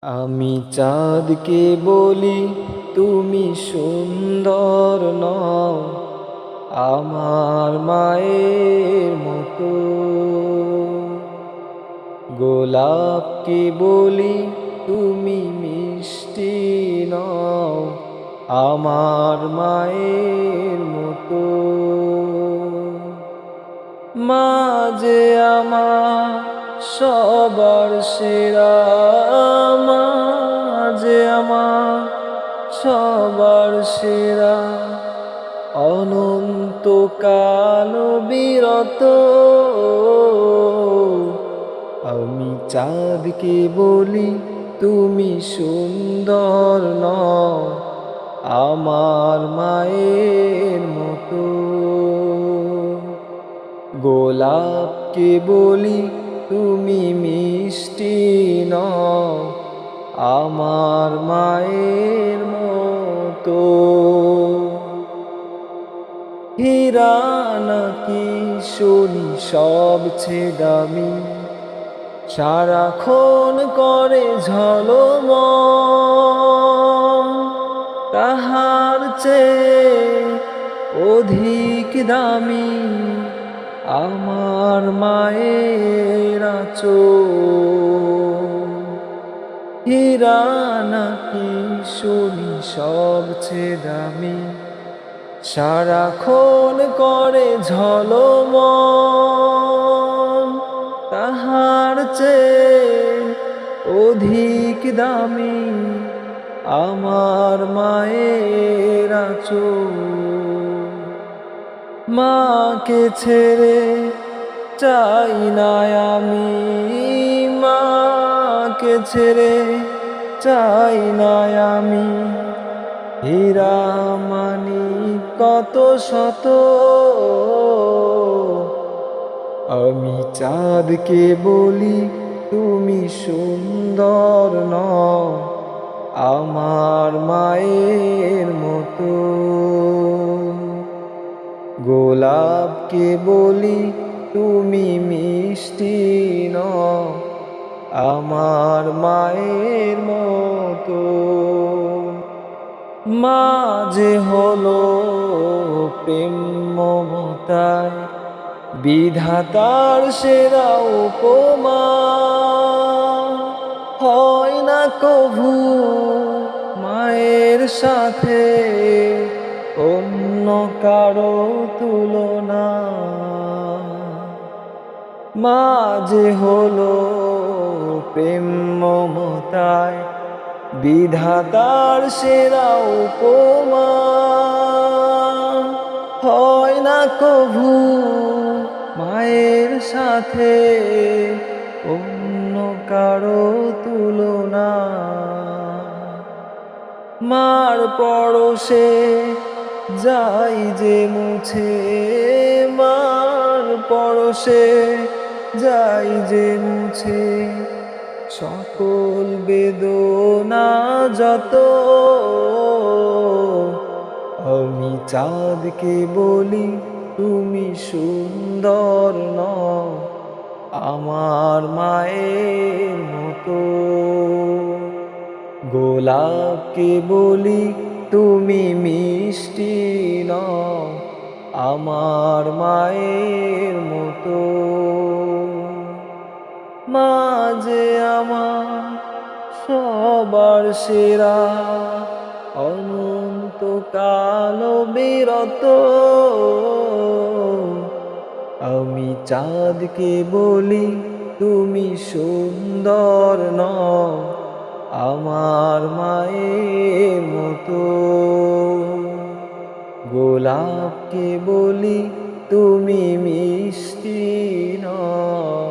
আমি চাঁদকে বলি তুমি সুন্দর নও, আমার মায়ের মতো। গোলাপকে বলি তুমি মিষ্টি নও, আমার মায়ের মতো। মা যে আমার সবার সেরা, মা যে আমার সবার সেরা, অনন্তকাল বিরত। আমি চাঁদকে বলি তুমি সুন্দর নও, আমার মায়ের মতো। গোলাপকে বলি তুমি মিষ্টি নও, আমার মায়ের মতো। হীরা নাকি শুনি সবচেয়ে দামি, সারাক্ষণ করে ঝলমল, তাহার চেয়ে অধিক দামি আমার মায়ের আঁচল। হীরা নাকি শুনি সবচেয়ে দামি, সারাক্ষণ করে ঝলমল, তাহার চেয়ে অধিক দামি আমার মায়ের আঁচল। মাকে ছেড়ে চাই না আমি, মাকে ছেড়ে চাই না আমি, হীরা মানিক কত শত। আমি চাঁদকে বলি তুমি সুন্দর নও, আমার মায়ের মতো। গোলাপকে বলি তুমি মিষ্টি নও, আমার মায়ের মতো। মা যে হলো প্রেম মমতায় বিধাতার সেরা উপমা, হয় না কভু মায়ের সাথে অন্য কারো তুলনা। মা যে হলো প্রেম মমতায় বিধাতার সেরা উপমা, হয় না কভু মায়ের সাথে অন্য কারো তুলনা। মার পরশে যাই যে মুছে, মার পরশে যাই যে মুছে, সকল বেদনা যত। আমি চাঁদকে বলি তুমি সুন্দর নও, আমার মায়ের মতো। গোলাপকে বলি তুমি মিষ্টি নও, আমার মায়ের মতো। মা যে আমার সবার সেরা, অনন্তকাল বিরত। আমি চাঁদকে বলি তুমি সুন্দর নও, আমার মায়ের মতো। গোলাপকে বলি তুমি মিষ্টি নও।